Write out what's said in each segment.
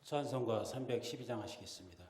찬송가 312장 하시겠습니다.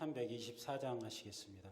(324장) 하시겠습니다.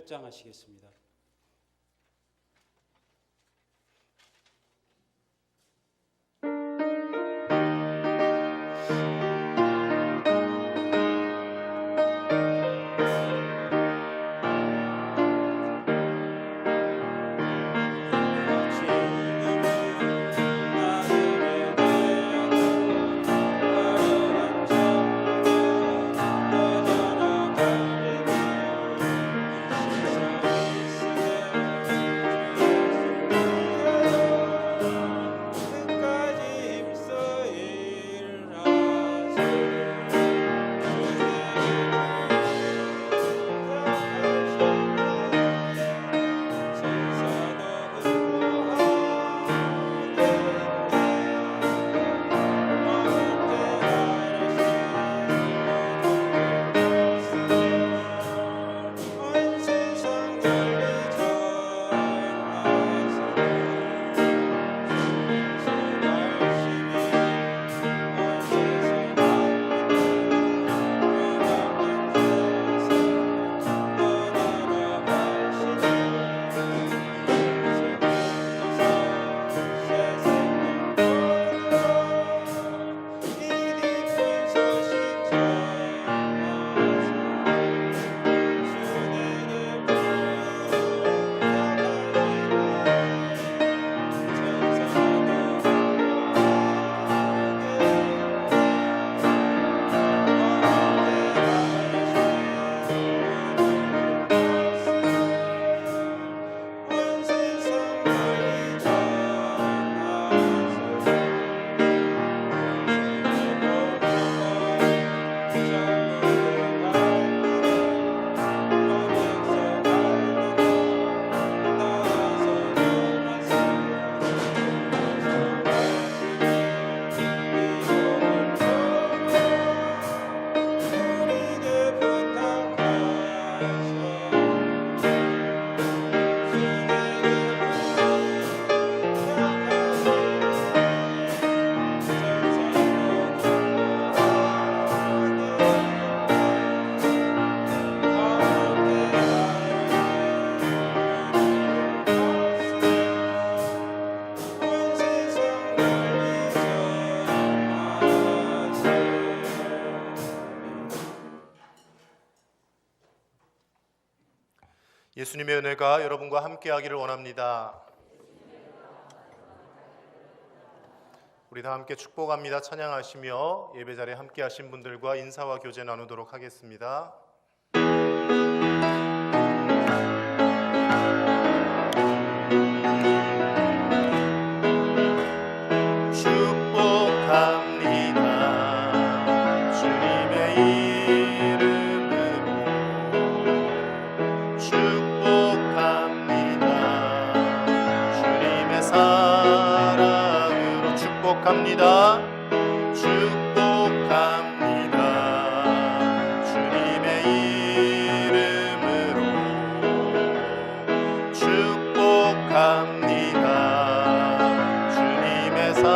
결장하시겠습니다. 예수님의 은혜가 여러분과 함께하기를 원합니다. 우리 다 함께 축복합니다. 찬양하시며 예배 자리에 함께하신 분들과 인사와 교제 나누도록 하겠습니다. 축복합니다. 주님의 이름으로 축복합니다. 주님의 사랑으로.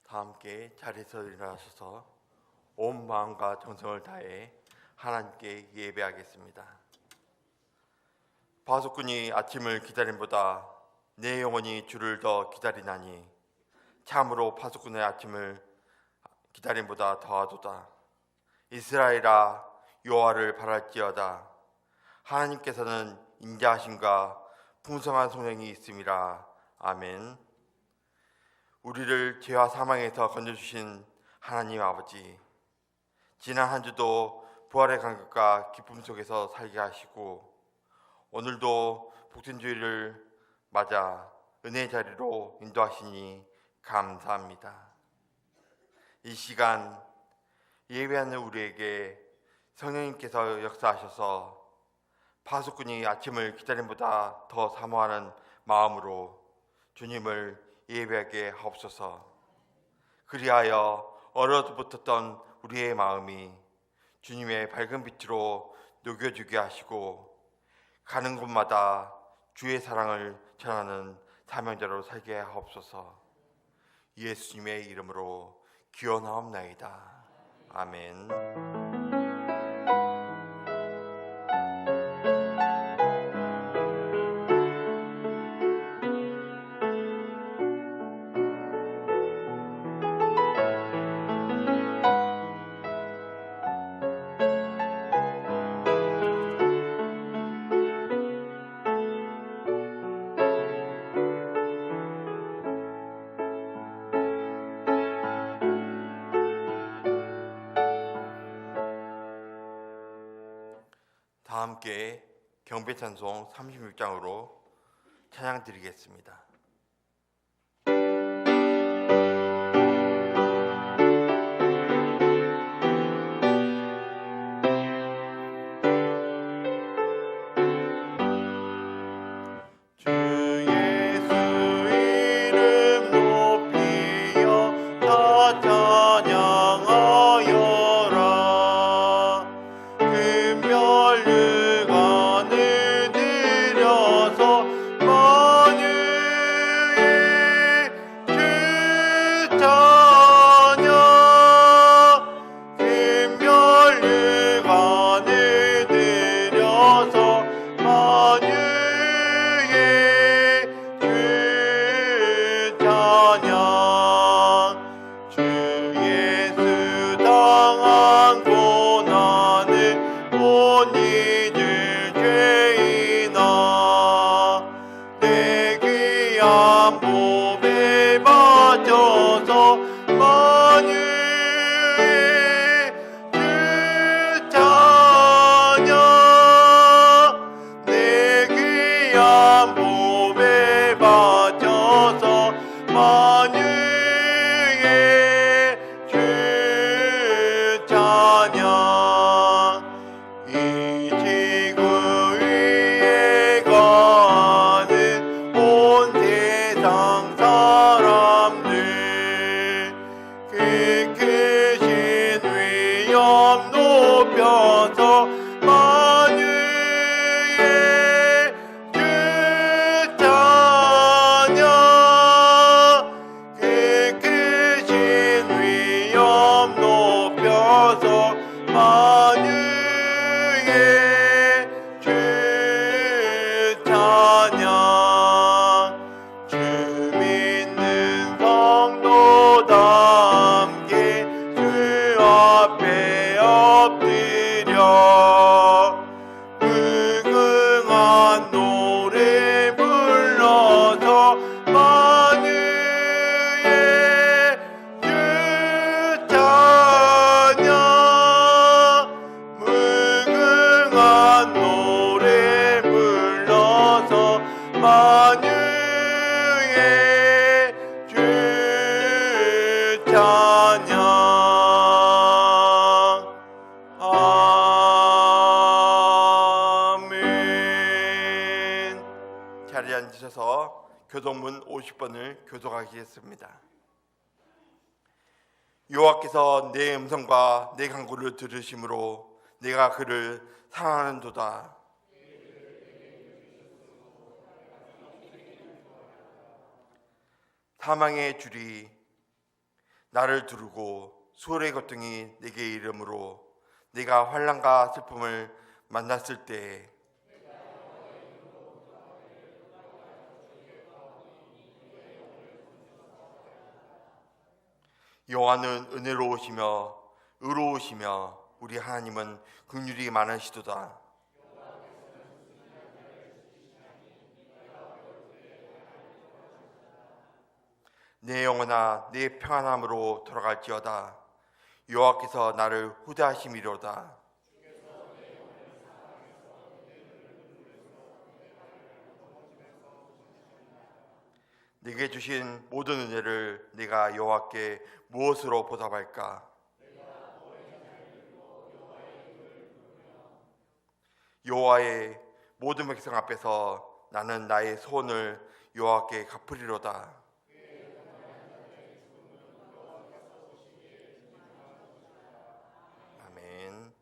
다 함께 자리에서 일어나셔서 온 마음과 정성을 다해 하나님께 예배하겠습니다. 파수꾼이 아침을 기다림보다 내 영혼이 주를 더 기다리나니 참으로 파수꾼의 아침을 기다림보다 더하도다. 이스라엘아 여호와를 바랄지어다. 하나님께서는 인자하심과 풍성한 성령이 있음이라. 아멘. 우리를 죄와 사망에서 건져주신 하나님 아버지, 지난 한 주도 부활의 감격과 기쁨 속에서 살게 하시고 오늘도 복신주의를 맞아 은혜의 자리로 인도하시니 감사합니다. 이 시간 예배하는 우리에게 성령님께서 역사하셔서 파수꾼이 아침을 기다림보다 더 사모하는 마음으로 주님을 예배하게 하옵소서. 그리하여 어려서 붙었던 우리의 마음이 주님의 밝은 빛으로 녹여주게 하시고 가는 곳마다 주의 사랑을 전하는 사명자로 살게 하옵소서. 예수님의 이름으로 기원하옵나이다. 아멘. 다 함께 경배찬송 36장으로 찬양 드리겠습니다. 자리에 앉으셔서 교독문 50번을 교독하겠습니다. 여호와께서 내 음성과 내 간구를 들으심으로 내가 그를 사랑하는도다. 사망의 줄이 나를 두르고 수월의 고통이 내게 이름으로 내가 환난과 슬픔을 만났을 때에 여호와는 은혜로우시며 의로우시며 우리 하나님은 긍휼이 많으시도다. 내 영혼아 내 평안함으로 돌아갈지어다. 여호와께서 나를 후대하심이로다. 내게 주신 모든 은혜를 내가 여호와께 무엇으로 보답할까? 여호와의 모든 백성 앞에서 나는 나의 소원을 여호와께 갚으리로다. 아멘.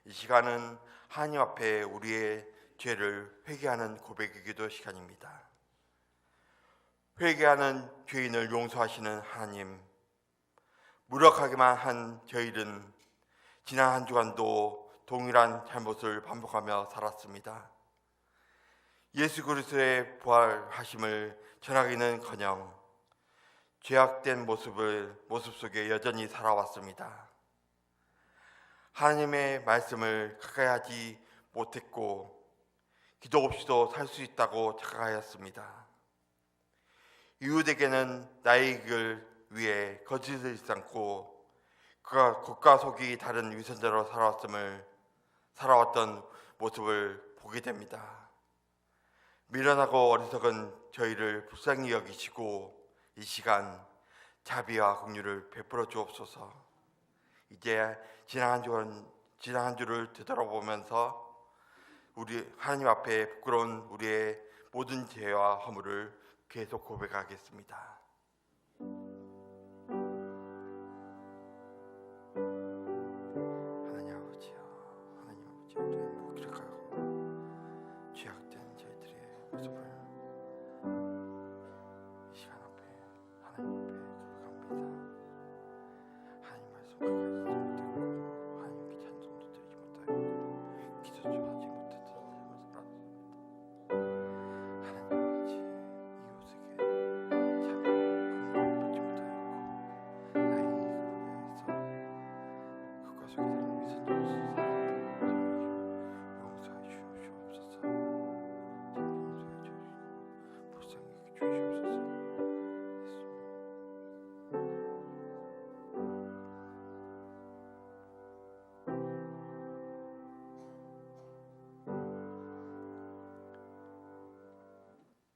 이 시간은 하나님 앞에 우리의 죄를 회개하는 고백이기도 시간입니다. 회개하는 죄인을 용서하시는 하나님, 무력하게만 한 저희는 지난 한 주간도 동일한 잘못을 반복하며 살았습니다. 예수 그리스도의 부활하심을 전하기는커녕 죄악된 모습 속에 여전히 살아왔습니다. 하나님의 말씀을 가까이 하지 못했고 기도 없이도 살 수 있다고 착각하였습니다. 이웃에게는 나의 이익을 위해 거짓을 삼고 그가 겉과 속이 다른 위선자로 살아왔던 모습을 보게 됩니다. 미련하고 어리석은 저희를 불쌍히 여기시고 이 시간 자비와 긍휼을 베풀어 주옵소서. 이제 지난 한 주를 되돌아보면서 우리 하나님 앞에 부끄러운 우리의 모든 죄와 허물을 계속 고백하겠습니다. 하나님 아버지여, 우리의 무기력하고 죄악된 저희들의 모습을 이 시간 앞에 하나님 앞에 고백합니다. 하나님 말씀 가까이 있지 못했고 하나님께 찬송도 드리지 못하였고 기도도 하지 못했던 삶을 살았습니다. 하나님 아버지, 이웃에게 자비와 긍휼을 받지 못하였고 나의 이익을 위해서 그과 속에 사는 위선자로서 용서해 주시옵소서. 용서해 주시고 불쌍히 여겨주시옵소서.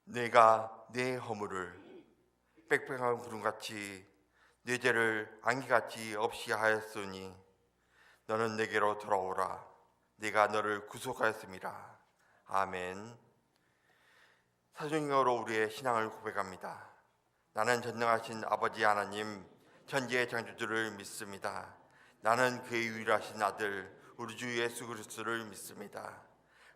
내가 내 허물을 빽빽한 구름같이 내 죄를 안개같이 없이 하였으니 너는 내게로 돌아오라. 내가 너를 구속하였음이라. 아멘. 사도행전으로 우리의 신앙을 고백합니다. 나는 전능하신 아버지 하나님 천지의 창조주를 믿습니다. 나는 그의 유일하신 아들 우리 주 예수 그리스도를 믿습니다.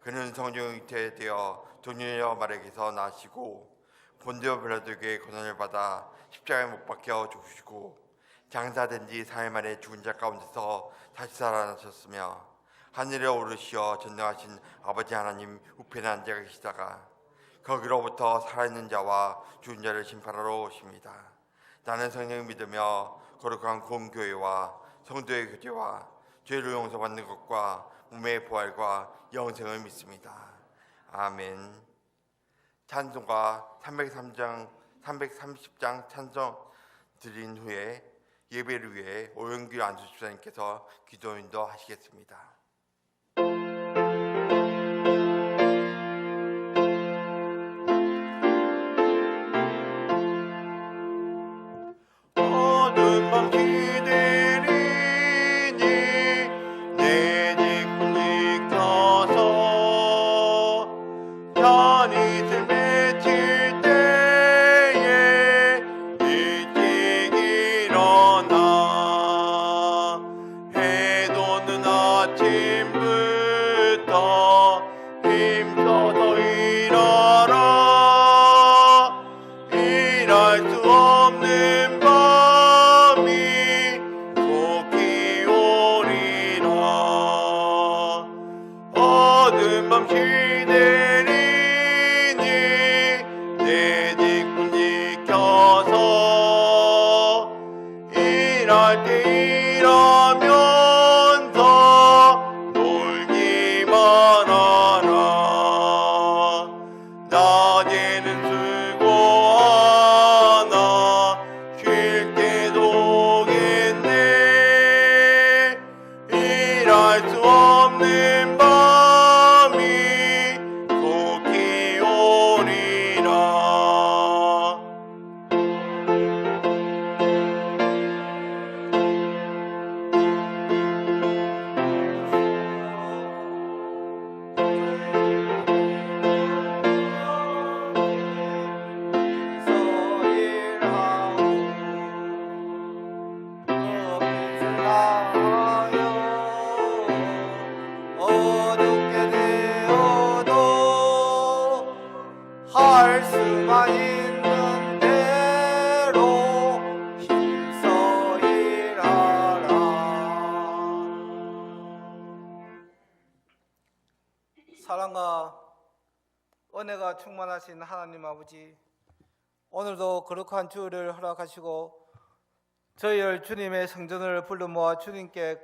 그는 성령 잉태되어 동일녀 마리아에게서 나시고 본디오 빌라도에게 고난을 받아 십자가에 못 박혀 죽으시고 장사된 지 4일 만에 죽은 자 가운데서 다시 살아나셨으며 하늘에 오르시어 전능하신 아버지 하나님 우편에 앉아 계시다가 거기로부터 살아있는 자와 죽은 자를 심판하러 오십니다. 나는 성령을 믿으며 거룩한 공교회와 성도의 교제와 죄를 용서받는 것과 몸의 부활과 영생을 믿습니다. 아멘. 찬송가 330장 찬송 드린 후에 예배를 위해 오영규 안수집사님께서 기도 인도하시겠습니다. 어두운 밤 기다리니 내 뒷꿈 켜서 편히들 맺힐 때에 일찍 일어나 해 돋는 아침부터 힘써서 일하라. 일할 수 없는 밤이 속히 오리라. 어두운 밤 기다리니 내 뒷꿈 지켜서 일할 때 일하면서 놀 사랑과 은혜가 충만하신 하나님 아버지, 오늘도 거룩한 주일을 허락하시고 저희를 주님의 성전을 불러 모아 주님께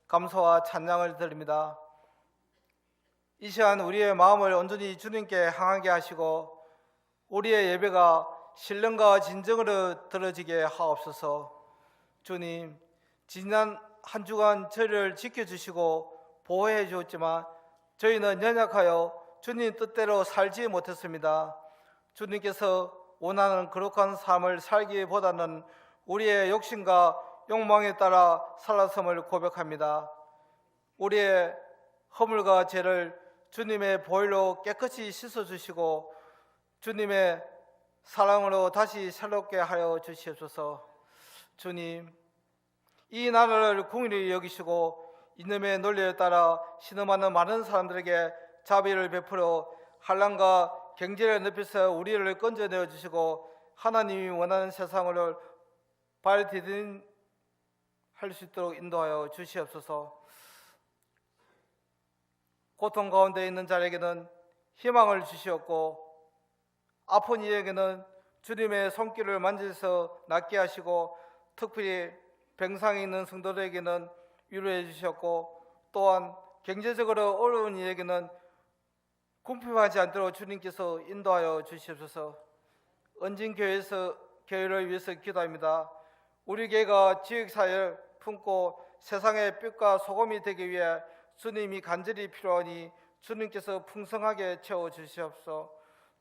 감사와 찬양을 드립니다. 이 시간 우리의 마음을 온전히 주님께 향하게 하시고 우리의 예배가 신령과 진정으로 들어지게 하옵소서. 주님, 지난 한 주간 저희를 지켜주시고 보호해 주었지만 저희는 연약하여 주님 뜻대로 살지 못했습니다. 주님께서 원하는 거룩한 삶을 살기보다는 우리의 욕심과 욕망에 따라 살았음을 고백합니다. 우리의 허물과 죄를 주님의 보혈로 깨끗이 씻어주시고 주님의 사랑으로 다시 새롭게 하여 주시옵소서. 주님, 이 나라를 긍휼히 여기시고 이놈의 논리에 따라 신음하는 많은 사람들에게 자비를 베풀어 환난과 경제를 높여서 우리를 건져내어 주시고 하나님이 원하는 세상을 발디딘 할 수 있도록 인도하여 주시옵소서. 고통 가운데 있는 자에게는 희망을 주시옵고 아픈 이에게는 주님의 손길을 만져서 낫게 하시고 특별히 병상에 있는 성도들에게는 위로해 주셨고 또한 경제적으로 어려운 이에게는 궁핍하지 않도록 주님께서 인도하여 주시옵소서. 은진교회에서 교회를 위해서 기도합니다. 우리 교회가 지역사회를 품고 세상의 빛과 소금이 되기 위해 주님이 간절히 필요하니 주님께서 풍성하게 채워주시옵소서.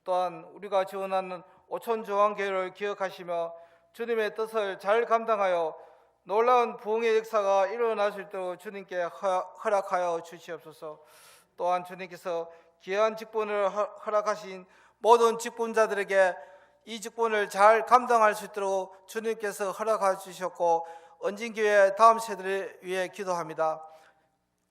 또한 우리가 지원하는 오천조항교회를 기억하시며 주님의 뜻을 잘 감당하여 놀라운 부흥의 역사가 일어날 수 있도록 주님께 허락하여 주시옵소서. 또한 주님께서 귀한 직분을 허락하신 모든 직분자들에게 이 직분을 잘 감당할 수 있도록 주님께서 허락해 주셨고 은진교회 다음 세대를 위해 기도합니다.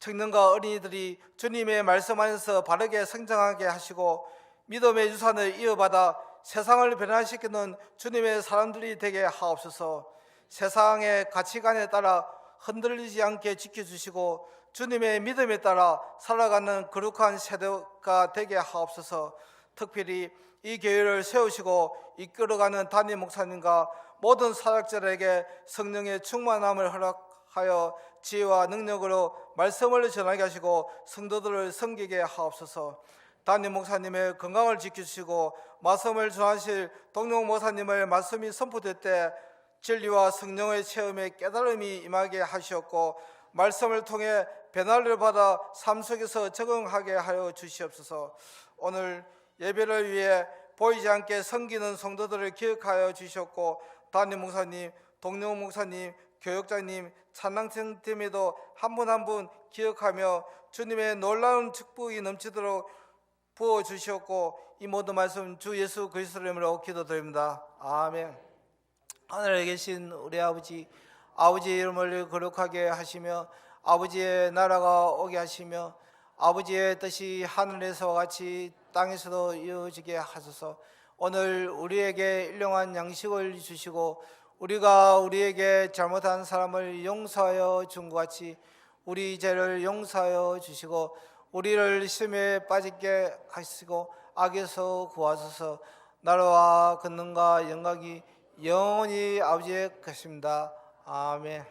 청년과 어린이들이 주님의 말씀 안에서 바르게 성장하게 하시고 믿음의 유산을 이어받아 세상을 변화시키는 주님의 사람들이 되게 하옵소서. 세상의 가치관에 따라 흔들리지 않게 지켜주시고 주님의 믿음에 따라 살아가는 거룩한 세대가 되게 하옵소서. 특별히 이 교회를 세우시고 이끌어가는 담임 목사님과 모든 사역자들에게 성령의 충만함을 허락하여 지혜와 능력으로 말씀을 전하게 하시고 성도들을 섬기게 하옵소서. 담임 목사님의 건강을 지키시고 말씀을 전하실 동룡 목사님을 말씀이 선포될 때 진리와 성령의 체험에 깨달음이 임하게 하시었고 말씀을 통해 변화를 받아 삶 속에서 적응하게 하여 주시옵소서. 오늘 예배를 위해 보이지 않게 섬기는 성도들을 기억하여 주셨고 담임 목사님, 동룡 목사님, 교역자님, 찬양팀에도 한 분 한 분 기억하며 주님의 놀라운 축복이 넘치도록 부어주셨고 이 모든 말씀 주 예수 그리스도 이름으로 기도드립니다. 아멘. 하늘에 계신 우리 아버지, 아버지의 이름을 거룩하게 하시며 아버지의 나라가 오게 하시며 아버지의 뜻이 하늘에서와 같이 땅에서도 이루어지게 하소서. 오늘 우리에게 일용할 양식을 주시고 우리가 우리에게 잘못한 사람을 용서하여 준 것 같이 우리 죄를 용서하여 주시고 우리를 시험에 빠지게 하시고 악에서 구하소서. 나라와 권능과 영광이 영원히 아버지의 것입니다. 아멘.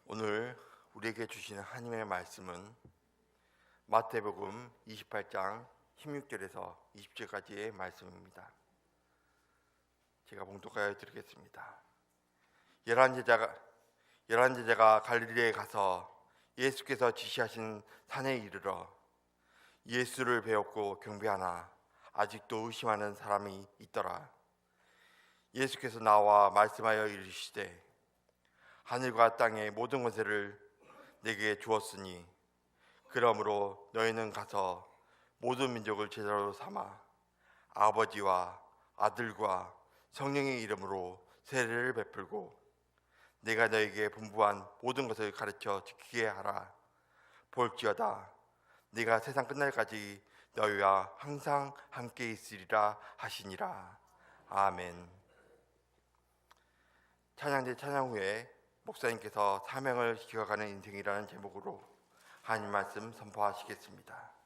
오늘 우리에게 주시는 하나님의 말씀은 마태복음 28장 16절에서 20절까지의 말씀입니다. 제가 봉독하여 드리겠습니다. 열한 제자가 갈릴리에 가서 예수께서 지시하신 산에 이르러 예수를 배웠고 경배하나 아직도 의심하는 사람이 있더라. 예수께서 나와 말씀하여 이르시되 하늘과 땅의 모든 권세를 내게 주었으니 그러므로 너희는 가서 모든 민족을 제자로 삼아 아버지와 아들과 성령의 이름으로 세례를 베풀고 내가 너에게 분부한 모든 것을 가르쳐 지키게 하라. 볼지어다 네가 세상 끝날까지 너희와 항상 함께 있으리라 하시니라. 아멘. 찬양대 찬양 후에 목사님께서 사명을 기억하는 인생이라는 제목으로 하나님 말씀 선포하시겠습니다.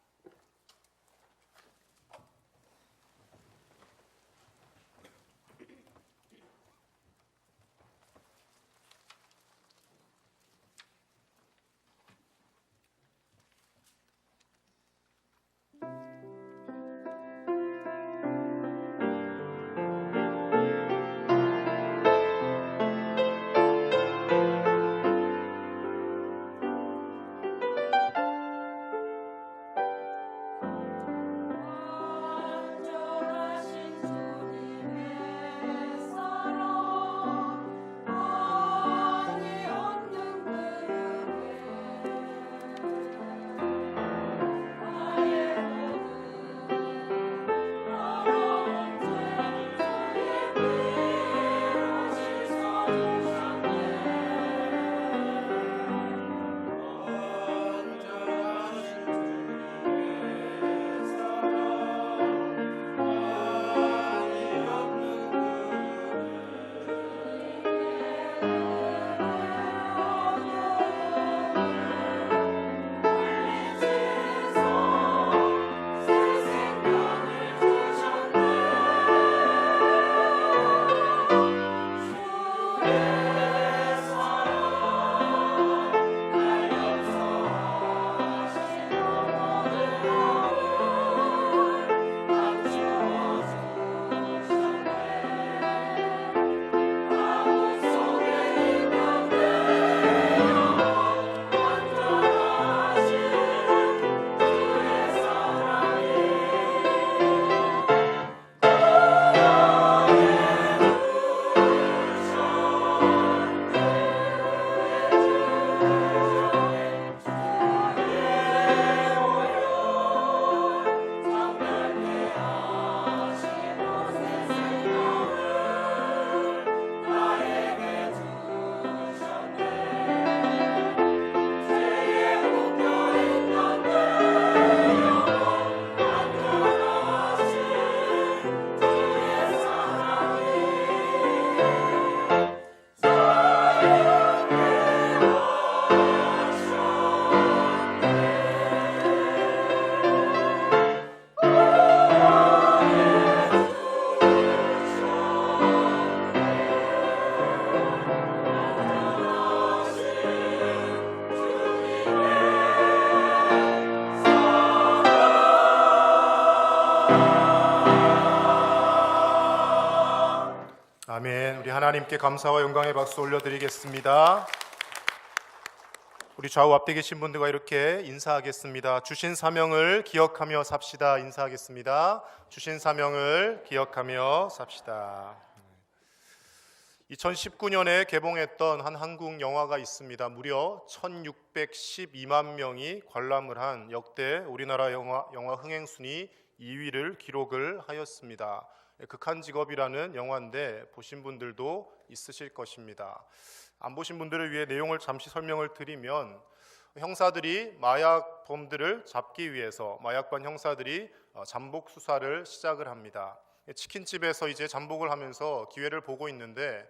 아멘. 우리 하나님께 감사와 영광의 박수 올려드리겠습니다. 우리 좌우 앞에 계신 분들과 이렇게 인사하겠습니다. 주신 사명을 기억하며 삽시다. 인사하겠습니다. 주신 사명을 기억하며 삽시다. 2019년에 개봉했던 한 한국 영화가 있습니다. 무려 1612만 명이 관람을 한 역대 우리나라 영화 흥행 순위 2위를 기록을 하였습니다. 극한 직업이라는 영화인데 보신 분들도 있으실 것입니다. 안 보신 분들을 위해 내용을 잠시 설명을 드리면, 형사들이 마약범들을 잡기 위해서 마약반 형사들이 잠복 수사를 시작을 합니다. 치킨집에서 이제 잠복을 하면서 기회를 보고 있는데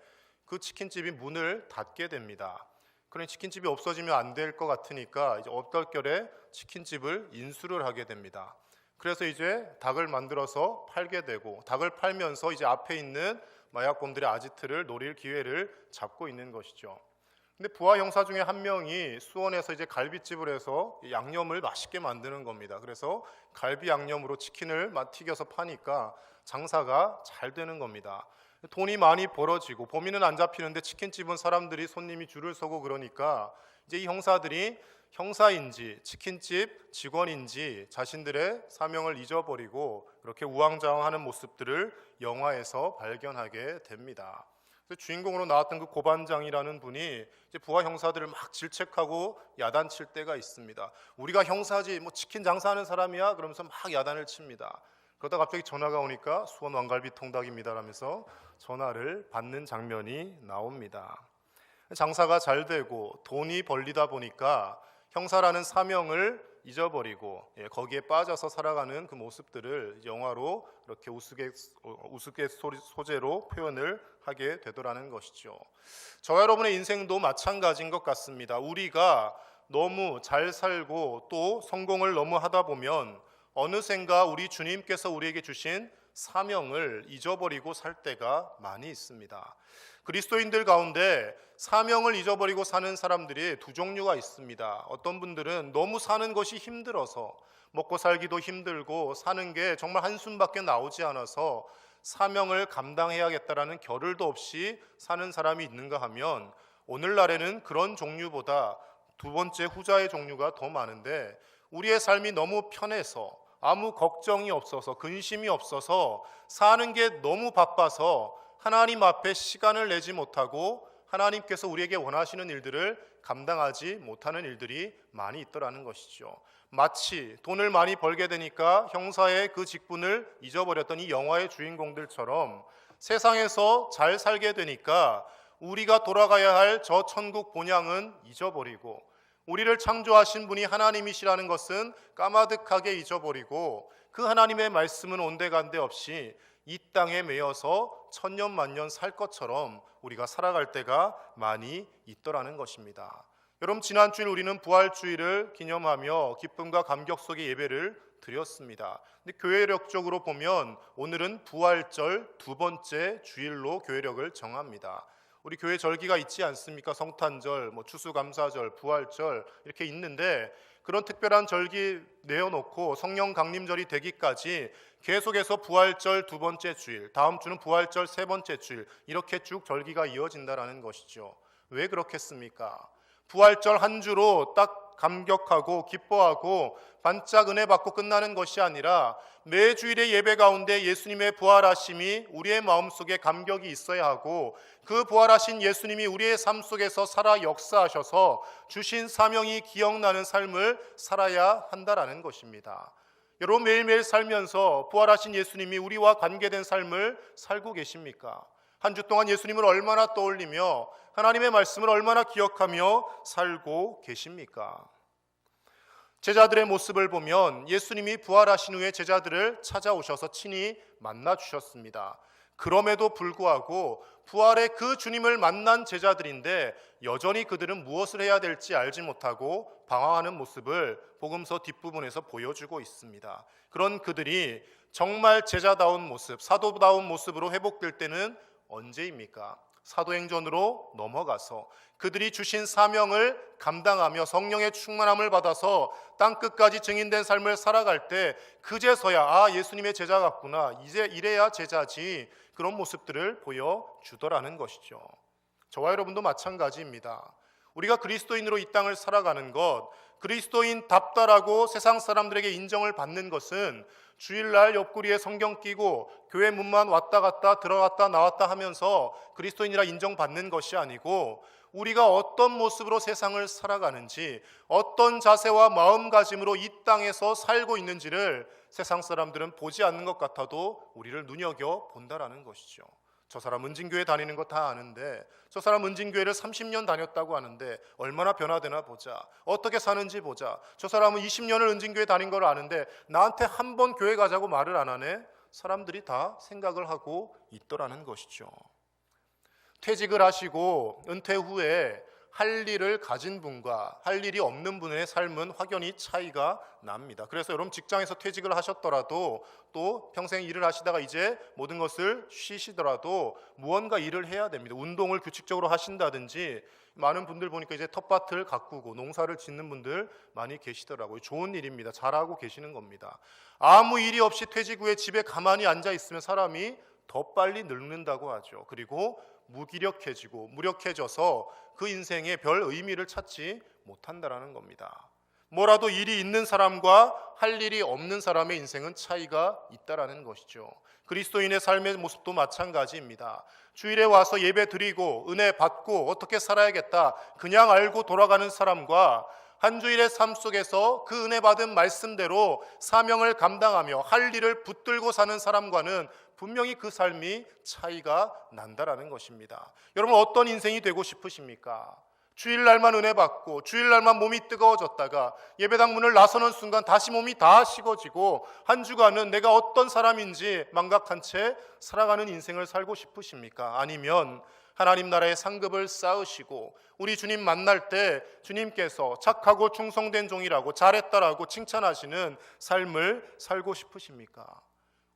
그 치킨집이 문을 닫게 됩니다. 그러니 치킨집이 없어지면 안 될 것 같으니까 이제 얼떨결에 치킨집을 인수를 하게 됩니다. 그래서 이제 닭을 만들어서 팔게 되고, 닭을 팔면서 이제 앞에 있는 마약범들의 아지트를 노릴 기회를 잡고 있는 것이죠. 근데 부하 형사 중에 한 명이 수원에서 이제 갈비집을 해서 양념을 맛있게 만드는 겁니다. 그래서 갈비 양념으로 치킨을 튀겨서 파니까 장사가 잘 되는 겁니다. 돈이 많이 벌어지고 범인은 안 잡히는데 치킨집은 사람들이 손님이 줄을 서고 그러니까 이제 이 형사들이 형사인지 치킨집 직원인지 자신들의 사명을 잊어버리고 그렇게 우왕좌왕하는 모습들을 영화에서 발견하게 됩니다. 그래서 주인공으로 나왔던 그 고반장이라는 분이 이제 부하 형사들을 막 질책하고 야단칠 때가 있습니다. 우리가 형사지 뭐 치킨 장사하는 사람이야? 그러면서 막 야단을 칩니다. 그러다 갑자기 전화가 오니까 수원 왕갈비 통닭입니다 라면서 전화를 받는 장면이 나옵니다. 장사가 잘 되고 돈이 벌리다 보니까 형사라는 사명을 잊어버리고 거기에 빠져서 살아가는 그 모습들을 영화로 이렇게 소재로 표현을 하게 되더라는 것이죠. 저와 여러분의 인생도 마찬가지인 것 같습니다. 우리가 너무 잘 살고 또 성공을 너무 하다 보면 어느샌가 우리 주님께서 우리에게 주신 사명을 잊어버리고 살 때가 많이 있습니다. 그리스도인들 가운데 사명을 잊어버리고 사는 사람들이 두 종류가 있습니다. 어떤 분들은 너무 사는 것이 힘들어서 먹고 살기도 힘들고 사는 게 정말 한숨밖에 나오지 않아서 사명을 감당해야겠다라는 겨를도 없이 사는 사람이 있는가 하면 오늘날에는 그런 종류보다 두 번째 후자의 종류가 더 많은데 우리의 삶이 너무 편해서 아무 걱정이 없어서 근심이 없어서 사는 게 너무 바빠서 하나님 앞에 시간을 내지 못하고 하나님께서 우리에게 원하시는 일들을 감당하지 못하는 일들이 많이 있더라는 것이죠. 마치 돈을 많이 벌게 되니까 형사의 그 직분을 잊어버렸던 이 영화의 주인공들처럼 세상에서 잘 살게 되니까 우리가 돌아가야 할 저 천국 본향은 잊어버리고 우리를 창조하신 분이 하나님이시라는 것은 까마득하게 잊어버리고 그 하나님의 말씀은 온데간데 없이 이 땅에 매여서 천년만년 살 것처럼 우리가 살아갈 때가 많이 있더라는 것입니다. 여러분, 지난 주일 우리는 부활주일을 기념하며 기쁨과 감격 속에 예배를 드렸습니다. 근데 교회력적으로 보면 오늘은 부활절 두 번째 주일로 교회력을 정합니다. 우리 교회 절기가 있지 않습니까? 성탄절, 추수감사절, 부활절 이렇게 있는데 그런 특별한 절기 내어놓고 성령 강림절이 되기까지 계속해서 부활절 두 번째 주일, 다음 주는 부활절 세 번째 주일 이렇게 쭉 절기가 이어진다라는 것이죠. 왜 그렇겠습니까? 부활절 한 주로 딱 감격하고 기뻐하고 반짝 은혜 받고 끝나는 것이 아니라 매 주일의 예배 가운데 예수님의 부활하심이 우리의 마음속에 감격이 있어야 하고 그 부활하신 예수님이 우리의 삶 속에서 살아 역사하셔서 주신 사명이 기억나는 삶을 살아야 한다라는 것입니다. 여러분, 매일매일 살면서 부활하신 예수님이 우리와 관계된 삶을 살고 계십니까? 한 주 동안 예수님을 얼마나 떠올리며 하나님의 말씀을 얼마나 기억하며 살고 계십니까? 제자들의 모습을 보면 예수님이 부활하신 후에 제자들을 찾아오셔서 친히 만나 주셨습니다. 그럼에도 불구하고 부활의 그 주님을 만난 제자들인데 여전히 그들은 무엇을 해야 될지 알지 못하고 방황하는 모습을 복음서 뒷부분에서 보여주고 있습니다. 그런 그들이 정말 제자다운 모습, 사도다운 모습으로 회복될 때는 언제입니까? 사도행전으로 넘어가서 그들이 주신 사명을 감당하며 성령의 충만함을 받아서 땅끝까지 증인된 삶을 살아갈 때 그제서야 예수님의 제자 같구나, 이제 이래야 제자지, 그런 모습들을 보여주더라는 것이죠. 저와 여러분도 마찬가지입니다. 우리가 그리스도인으로 이 땅을 살아가는 것, 그리스도인답다라고 세상 사람들에게 인정을 받는 것은 주일날 옆구리에 성경 끼고 교회 문만 왔다 갔다 들어갔다 나왔다 하면서 그리스도인이라 인정받는 것이 아니고 우리가 어떤 모습으로 세상을 살아가는지, 어떤 자세와 마음가짐으로 이 땅에서 살고 있는지를 세상 사람들은 보지 않는 것 같아도 우리를 눈여겨본다라는 것이죠. 저 사람 은진교회 다니는 거 다 아는데, 저 사람 은진교회를 30년 다녔다고 하는데 얼마나 변화되나 보자, 어떻게 사는지 보자. 저 사람은 20년을 은진교회 다닌 걸 아는데 나한테 한 번 교회 가자고 말을 안 하네. 사람들이 다 생각을 하고 있더라는 것이죠. 퇴직을 하시고 은퇴 후에 할 일을 가진 분과 할 일이 없는 분의 삶은 확연히 차이가 납니다. 그래서 여러분, 직장에서 퇴직을 하셨더라도 또 평생 일을 하시다가 이제 모든 것을 쉬시더라도 무언가 일을 해야 됩니다. 운동을 규칙적으로 하신다든지, 많은 분들 보니까 이제 텃밭을 가꾸고 농사를 짓는 분들 많이 계시더라고요. 좋은 일입니다. 잘하고 계시는 겁니다. 아무 일이 없이 퇴직 후에 집에 가만히 앉아 있으면 사람이 더 빨리 늙는다고 하죠. 그리고 무기력해지고 무력해져서 그 인생에 별 의미를 찾지 못한다라는 겁니다. 뭐라도 일이 있는 사람과 할 일이 없는 사람의 인생은 차이가 있다라는 것이죠. 그리스도인의 삶의 모습도 마찬가지입니다. 주일에 와서 예배 드리고 은혜 받고 어떻게 살아야겠다 그냥 알고 돌아가는 사람과 한 주일의 삶 속에서 그 은혜 받은 말씀대로 사명을 감당하며 할 일을 붙들고 사는 사람과는 분명히 그 삶이 차이가 난다라는 것입니다. 여러분, 어떤 인생이 되고 싶으십니까? 주일날만 은혜 받고 주일날만 몸이 뜨거워졌다가 예배당 문을 나서는 순간 다시 몸이 다 식어지고 한 주간은 내가 어떤 사람인지 망각한 채 살아가는 인생을 살고 싶으십니까? 아니면 하나님 나라의 상급을 쌓으시고 우리 주님 만날 때 주님께서 착하고 충성된 종이라고 잘했다라고 칭찬하시는 삶을 살고 싶으십니까?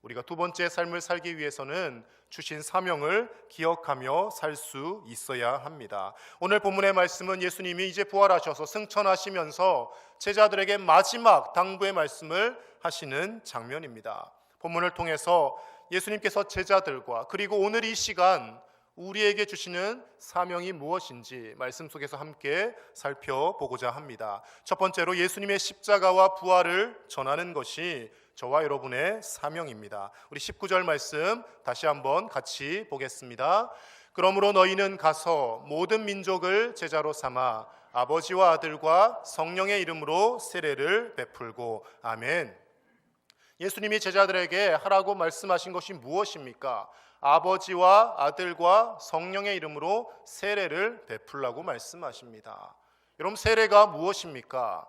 우리가 두 번째 삶을 살기 위해서는 주신 사명을 기억하며 살 수 있어야 합니다. 오늘 본문의 말씀은 예수님이 이제 부활하셔서 승천하시면서 제자들에게 마지막 당부의 말씀을 하시는 장면입니다. 본문을 통해서 예수님께서 제자들과 그리고 오늘 이 시간 우리에게 주시는 사명이 무엇인지 말씀 속에서 함께 살펴보고자 합니다. 첫 번째로 예수님의 십자가와 부활을 전하는 것이 저와 여러분의 사명입니다. 우리 19절 말씀 다시 한번 같이 보겠습니다. 그러므로 너희는 가서 모든 민족을 제자로 삼아 아버지와 아들과 성령의 이름으로 세례를 베풀고. 아멘. 예수님이 제자들에게 하라고 말씀하신 것이 무엇입니까? 아버지와 아들과 성령의 이름으로 세례를 베풀라고 말씀하십니다. 여러분, 세례가 무엇입니까?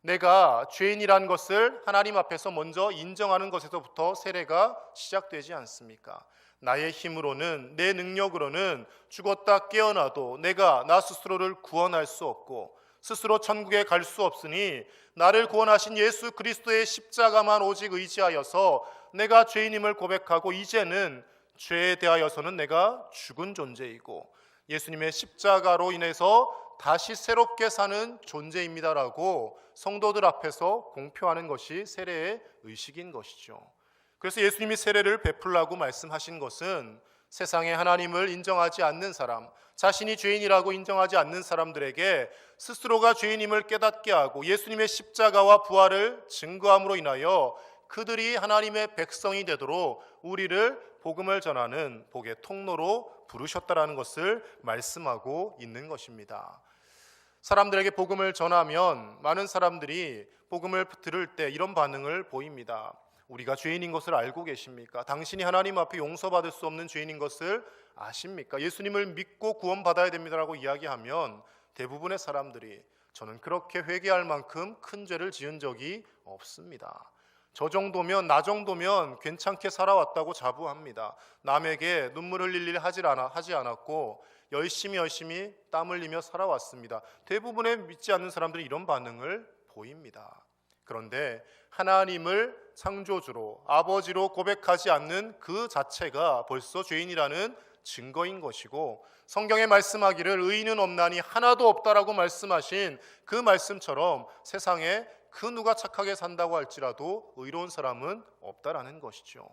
내가 죄인이라는 것을 하나님 앞에서 먼저 인정하는 것에서부터 세례가 시작되지 않습니까? 나의 힘으로는, 내 능력으로는 죽었다 깨어나도 내가 나 스스로를 구원할 수 없고 스스로 천국에 갈 수 없으니 나를 구원하신 예수 그리스도의 십자가만 오직 의지하여서 내가 죄인임을 고백하고 이제는 죄에 대하여서는 내가 죽은 존재이고 예수님의 십자가로 인해서 다시 새롭게 사는 존재입니다라고 성도들 앞에서 공표하는 것이 세례의 의식인 것이죠. 그래서 예수님이 세례를 베풀라고 말씀하신 것은 세상에 하나님을 인정하지 않는 사람, 자신이 죄인이라고 인정하지 않는 사람들에게 스스로가 죄인임을 깨닫게 하고 예수님의 십자가와 부활을 증거함으로 인하여 그들이 하나님의 백성이 되도록 우리를 복음을 전하는 복의 통로로 부르셨다라는 것을 말씀하고 있는 것입니다. 사람들에게 복음을 전하면 많은 사람들이 복음을 들을 때 이런 반응을 보입니다. 우리가 죄인인 것을 알고 계십니까? 당신이 하나님 앞에 용서받을 수 없는 죄인인 것을 아십니까? 예수님을 믿고 구원받아야 됩니다라고 이야기하면 대부분의 사람들이 저는 그렇게 회개할 만큼 큰 죄를 지은 적이 없습니다. 저 정도면, 나 정도면 괜찮게 살아왔다고 자부합니다. 남에게 눈물 흘릴 일 하지 않았고 열심히 땀 흘리며 살아왔습니다. 대부분의 믿지 않는 사람들이 이런 반응을 보입니다. 그런데 하나님을 창조주로, 아버지로 고백하지 않는 그 자체가 벌써 죄인이라는 증거인 것이고 성경에 말씀하기를 의인은 없나니 하나도 없다라고 말씀하신 그 말씀처럼 세상에 그 누가 착하게 산다고 할지라도 의로운 사람은 없다라는 것이죠.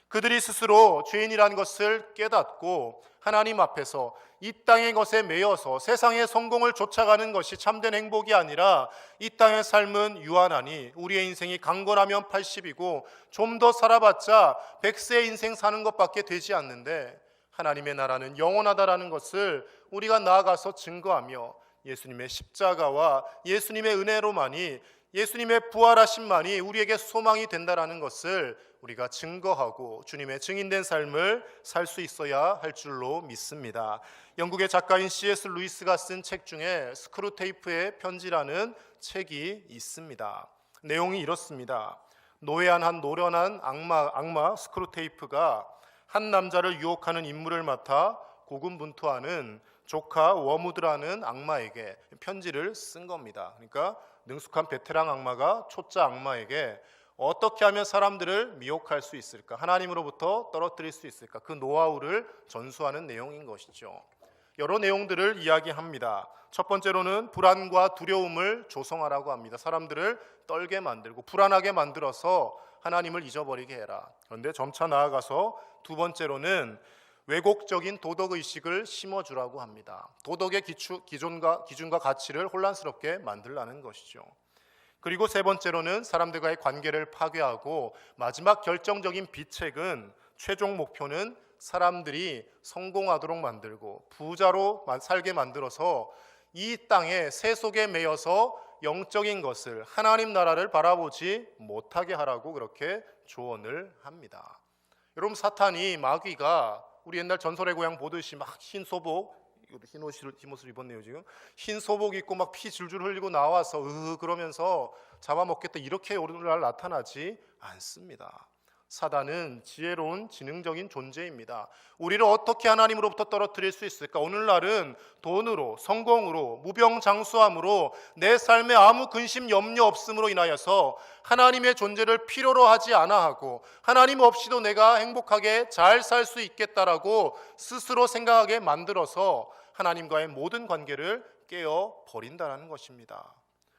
그들이 스스로 죄인이라는 것을 깨닫고 하나님 앞에서 이 땅의 것에 매여서 세상의 성공을 쫓아가는 것이 참된 행복이 아니라 이 땅의 삶은 유한하니 우리의 인생이 강건하면 80이고 좀 더 살아봤자 100세의 인생 사는 것밖에 되지 않는데 하나님의 나라는 영원하다라는 것을 우리가 나아가서 증거하며 예수님의 십자가와 예수님의 은혜로만이, 예수님의 부활하심만이 우리에게 소망이 된다라는 것을 우리가 증거하고 주님의 증인된 삶을 살 수 있어야 할 줄로 믿습니다. 영국의 작가인 C.S. 루이스가 쓴 책 중에 스크루테이프의 편지라는 책이 있습니다. 내용이 이렇습니다. 노예한 한 노련한 악마 스크루테이프가 한 남자를 유혹하는 임무를 맡아 고군분투하는 조카 워무드라는 악마에게 편지를 쓴 겁니다. 그러니까 능숙한 베테랑 악마가 초짜 악마에게 어떻게 하면 사람들을 미혹할 수 있을까, 하나님으로부터 떨어뜨릴 수 있을까, 그 노하우를 전수하는 내용인 것이죠. 여러 내용들을 이야기합니다. 첫 번째로는 불안과 두려움을 조성하라고 합니다. 사람들을 떨게 만들고 불안하게 만들어서 하나님을 잊어버리게 해라. 그런데 점차 나아가서 두 번째로는 왜곡적인 도덕의식을 심어주라고 합니다. 도덕의 기준과 가치를 혼란스럽게 만들라는 것이죠. 그리고 세 번째로는 사람들과의 관계를 파괴하고 마지막 결정적인 비책은 최종 목표는 사람들이 성공하도록 만들고 부자로 살게 만들어서 이 땅에 세속에 매여서 영적인 것을, 하나님 나라를 바라보지 못하게 하라고 그렇게 조언을 합니다. 여러분, 사탄이, 마귀가 우리 옛날 전설의 고향 보듯이 막 흰 소복 이것도 흰 옷을 입었네요 지금. 흰 소복 입고 막 피 줄줄 흘리고 나와서 그러면서 잡아먹겠다 이렇게 오늘날 나타나지 않습니다. 사단은 지혜로운 지능적인 존재입니다. 우리를 어떻게 하나님으로부터 떨어뜨릴 수 있을까? 오늘날은 돈으로, 성공으로, 무병장수함으로, 내 삶에 아무 근심 염려 없음으로 인하여서 하나님의 존재를 필요로 하지 않아 하고 하나님 없이도 내가 행복하게 잘 살 수 있겠다라고 스스로 생각하게 만들어서 하나님과의 모든 관계를 깨어 버린다는 것입니다.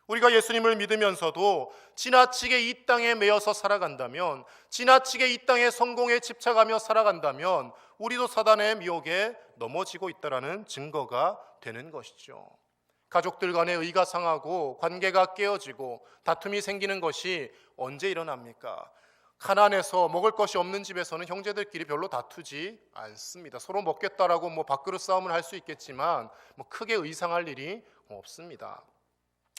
우리가 예수님을 믿으면서도 지나치게 이 땅에 매여서 살아간다면, 지나치게 이 땅의 성공에 집착하며 살아간다면 우리도 사단의 미혹에 넘어지고 있다는 증거가 되는 것이죠. 가족들 간의 의가 상하고 관계가 깨어지고 다툼이 생기는 것이 언제 일어납니까? 가난해서 먹을 것이 없는 집에서는 형제들끼리 별로 다투지 않습니다. 서로 먹겠다라고 밥그릇 싸움을 할 수 있겠지만 크게 의상할 일이 없습니다.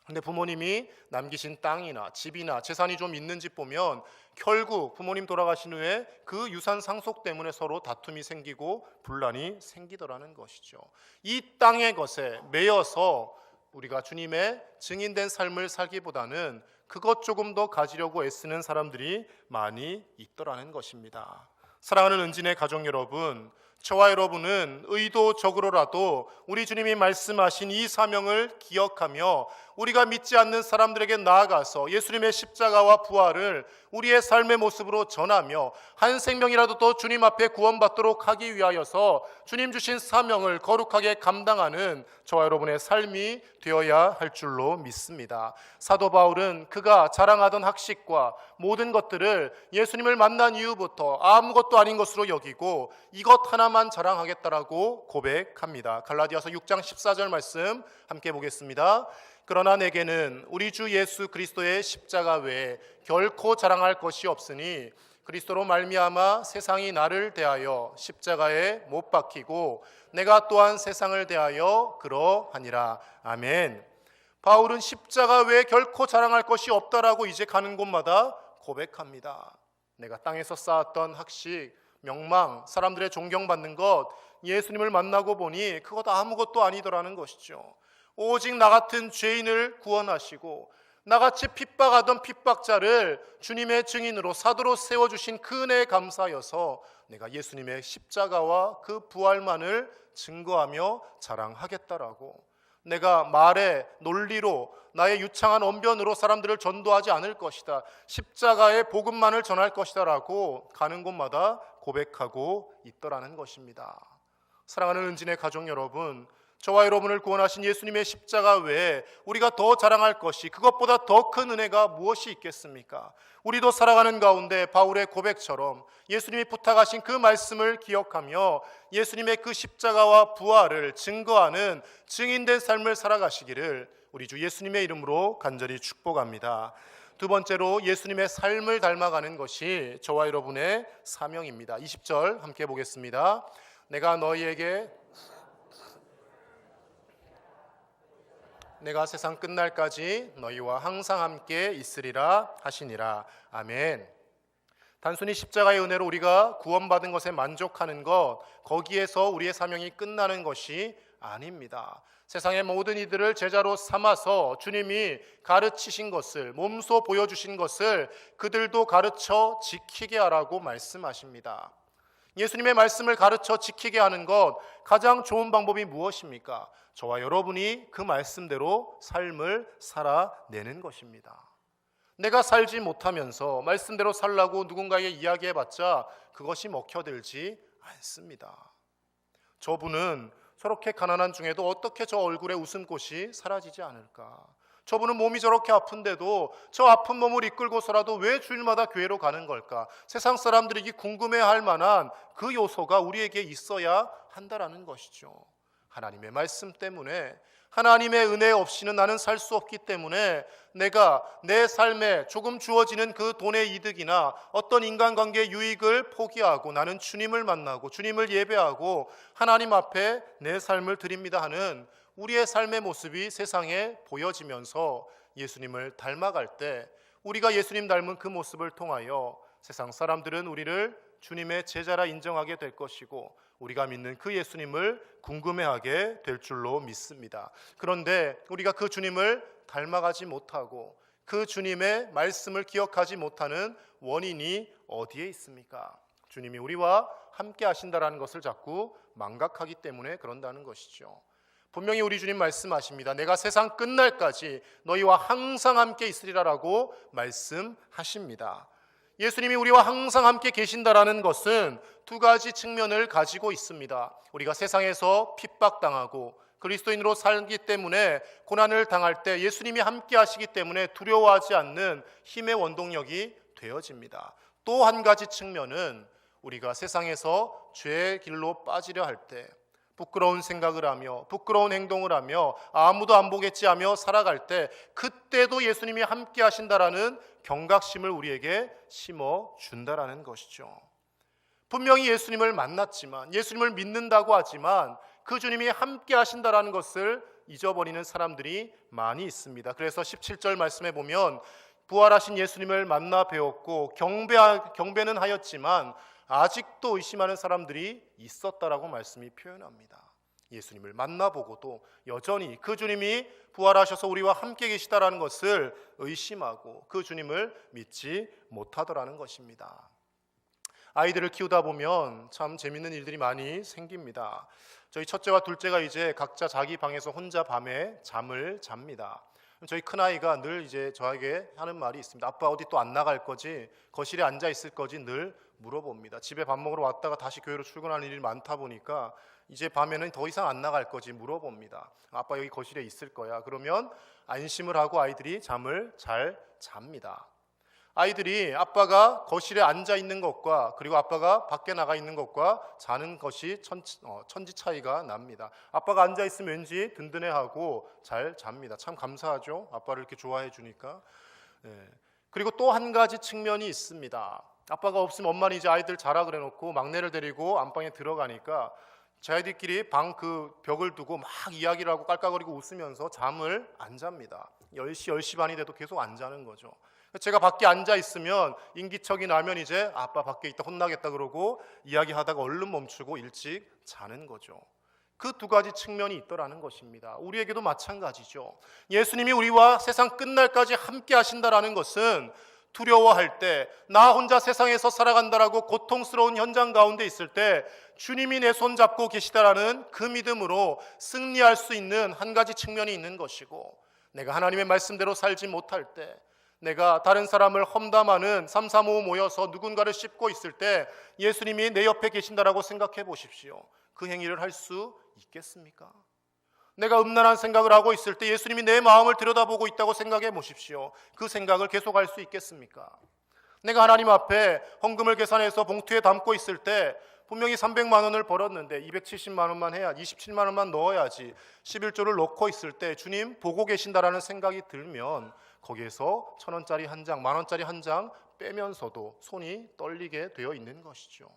근데 부모님이 남기신 땅이나 집이나 재산이 좀 있는 집 보면 결국 부모님 돌아가신 후에 그 유산 상속 때문에 서로 다툼이 생기고 분란이 생기더라는 것이죠. 이 땅의 것에 매여서 우리가 주님의 증인된 삶을 살기보다는 그것 조금 더 가지려고 애쓰는 사람들이 많이 있더라는 것입니다. 사랑하는 은진의 가족 여러분, 저와 여러분은 의도적으로라도 우리 주님이 말씀하신 이 사명을 기억하며 우리가 믿지 않는 사람들에게 나아가서 예수님의 십자가와 부활을 우리의 삶의 모습으로 전하며 한 생명이라도 더 주님 앞에 구원받도록 하기 위하여서 주님 주신 사명을 거룩하게 감당하는 저와 여러분의 삶이 되어야 할 줄로 믿습니다. 사도 바울은 그가 자랑하던 학식과 모든 것들을 예수님을 만난 이후부터 아무것도 아닌 것으로 여기고 이것 하나만 자랑하겠다라고 고백합니다. 갈라디아서 6장 14절 말씀 함께 보겠습니다. 그러나 내게는 우리 주 예수 그리스도의 십자가 외에 결코 자랑할 것이 없으니 그리스도로 말미암아 세상이 나를 대하여 십자가에 못 박히고 내가 또한 세상을 대하여 그러하니라. 아멘. 바울은 십자가 외에 결코 자랑할 것이 없다라고 이제 가는 곳마다 고백합니다. 내가 땅에서 쌓았던 학식, 명망, 사람들의 존경받는 것, 예수님을 만나고 보니 그것 아무것도 아니더라는 것이죠. 오직 나 같은 죄인을 구원하시고 나같이 핍박하던 핍박자를 주님의 증인으로 사도로 세워주신 그 은혜에 감사하여서 내가 예수님의 십자가와 그 부활만을 증거하며 자랑하겠다라고, 내가 말에 논리로 나의 유창한 언변으로 사람들을 전도하지 않을 것이다, 십자가의 복음만을 전할 것이다 라고 가는 곳마다 고백하고 있더라는 것입니다. 사랑하는 은진의 가족 여러분, 저와 여러분을 구원하신 예수님의 십자가 외에 우리가 더 자랑할 것이, 그것보다 더 큰 은혜가 무엇이 있겠습니까? 우리도 살아가는 가운데 바울의 고백처럼 예수님이 부탁하신 그 말씀을 기억하며 예수님의 그 십자가와 부활을 증거하는 증인된 삶을 살아가시기를 우리 주 예수님의 이름으로 간절히 축복합니다. 두 번째로 예수님의 삶을 닮아가는 것이 저와 여러분의 사명입니다. 20절 함께 보겠습니다. 내가 세상 끝날까지 너희와 항상 함께 있으리라 하시니라. 아멘. 단순히 십자가의 은혜로 우리가 구원받은 것에 만족하는 것, 거기에서 우리의 사명이 끝나는 것이 아닙니다. 세상의 모든 이들을 제자로 삼아서 주님이 가르치신 것을, 몸소 보여주신 것을 그들도 가르쳐 지키게 하라고 말씀하십니다. 예수님의 말씀을 가르쳐 지키게 하는 것, 가장 좋은 방법이 무엇입니까? 저와 여러분이 그 말씀대로 삶을 살아내는 것입니다. 내가 살지 못하면서 말씀대로 살라고 누군가에게 이야기해봤자 그것이 먹혀들지 않습니다. 저분은 저렇게 가난한 중에도 어떻게 저 얼굴에 웃음꽃이 사라지지 않을까? 저분은 몸이 저렇게 아픈데도 저 아픈 몸을 이끌고서라도 왜 주일마다 교회로 가는 걸까? 세상 사람들이 궁금해할 만한 그 요소가 우리에게 있어야 한다라는 것이죠. 하나님의 말씀 때문에, 하나님의 은혜 없이는 나는 살 수 없기 때문에 내가 내 삶에 조금 주어지는 그 돈의 이득이나 어떤 인간관계의 유익을 포기하고 나는 주님을 만나고 주님을 예배하고 하나님 앞에 내 삶을 드립니다 하는 우리의 삶의 모습이 세상에 보여지면서 예수님을 닮아갈 때, 우리가 예수님 닮은 그 모습을 통하여 세상 사람들은 우리를 주님의 제자라 인정하게 될 것이고 우리가 믿는 그 예수님을 궁금해하게 될 줄로 믿습니다. 그런데 우리가 그 주님을 닮아가지 못하고 그 주님의 말씀을 기억하지 못하는 원인이 어디에 있습니까? 주님이 우리와 함께 하신다라는 것을 자꾸 망각하기 때문에 그런다는 것이죠. 분명히 우리 주님 말씀하십니다. 내가 세상 끝날까지 너희와 항상 함께 있으리라라고 말씀하십니다. 예수님이 우리와 항상 함께 계신다라는 것은 두 가지 측면을 가지고 있습니다. 우리가 세상에서 핍박당하고 그리스도인으로 살기 때문에 고난을 당할 때 예수님이 함께 하시기 때문에 두려워하지 않는 힘의 원동력이 되어집니다. 또 한 가지 측면은 우리가 세상에서 죄의 길로 빠지려 할 때 부끄러운 생각을 하며 부끄러운 행동을 하며 아무도 안 보겠지 하며 살아갈 때 그때도 예수님이 함께 하신다라는 경각심을 우리에게 심어준다라는 것이죠. 분명히 예수님을 만났지만 예수님을 믿는다고 하지만 그 주님이 함께 하신다라는 것을 잊어버리는 사람들이 많이 있습니다. 그래서 17절 말씀에 보면 부활하신 예수님을 만나 배웠고 경배는 하였지만 아직도 의심하는 사람들이 있었다라고 말씀이 표현합니다. 예수님을 만나보고도 여전히 그 주님이 부활하셔서 우리와 함께 계시다라는 것을 의심하고 그 주님을 믿지 못하더라는 것입니다. 아이들을 키우다 보면 참 재밌는 일들이 많이 생깁니다. 저희 첫째와 둘째가 이제 각자 자기 방에서 혼자 밤에 잠을 잡니다. 저희 큰아이가 늘 이제 저에게 하는 말이 있습니다. 아빠 어디 또 안 나갈 거지? 거실에 앉아 있을 거지? 늘 물어봅니다. 집에 밥 먹으러 왔다가 다시 교회로 출근하는 일이 많다 보니까 이제 밤에는 더 이상 안 나갈 거지? 물어봅니다. 아빠 여기 거실에 있을 거야. 그러면 안심을 하고 아이들이 잠을 잘 잡니다. 아이들이 아빠가 거실에 앉아 있는 것과 그리고 아빠가 밖에 나가 있는 것과 자는 것이 천지 차이가 납니다. 아빠가 앉아 있으면 왠지 든든해하고 잘 잡니다. 참 감사하죠. 아빠를 이렇게 좋아해 주니까. 그리고 또 한 가지 측면이 있습니다. 아빠가 없으면 엄마는 이제 아이들 자라 그래놓고 막내를 데리고 안방에 들어가니까 자기들끼리 방 그 벽을 두고 막 이야기를 하고 깔깔거리고 웃으면서 잠을 안 잡니다. 10시, 10시 반이 돼도 계속 안 자는 거죠. 제가 밖에 앉아 있으면 인기척이 나면 이제 아빠 밖에 있다 혼나겠다 그러고 이야기하다가 얼른 멈추고 일찍 자는 거죠. 그 두 가지 측면이 있더라는 것입니다. 우리에게도 마찬가지죠. 예수님이 우리와 세상 끝날까지 함께 하신다라는 것은 두려워할 때, 나 혼자 세상에서 살아간다라고 고통스러운 현장 가운데 있을 때 주님이 내 손 잡고 계시다라는 그 믿음으로 승리할 수 있는 한 가지 측면이 있는 것이고, 내가 하나님의 말씀대로 살지 못할 때, 내가 다른 사람을 험담하는 3, 4, 5 모여서 누군가를 씹고 있을 때 예수님이 내 옆에 계신다라고 생각해 보십시오. 그 행위를 할 수 있겠습니까? 내가 음란한 생각을 하고 있을 때 예수님이 내 마음을 들여다보고 있다고 생각해 보십시오. 그 생각을 계속할 수 있겠습니까? 내가 하나님 앞에 헌금을 계산해서 봉투에 담고 있을 때 분명히 300만 원을 벌었는데 270만 원만 해야 27만 원만 넣어야지 11조를 넣고 있을 때 주님 보고 계신다라는 생각이 들면 거기에서 1,000원짜리 한 장, 10,000원짜리 한 장 빼면서도 손이 떨리게 되어 있는 것이죠.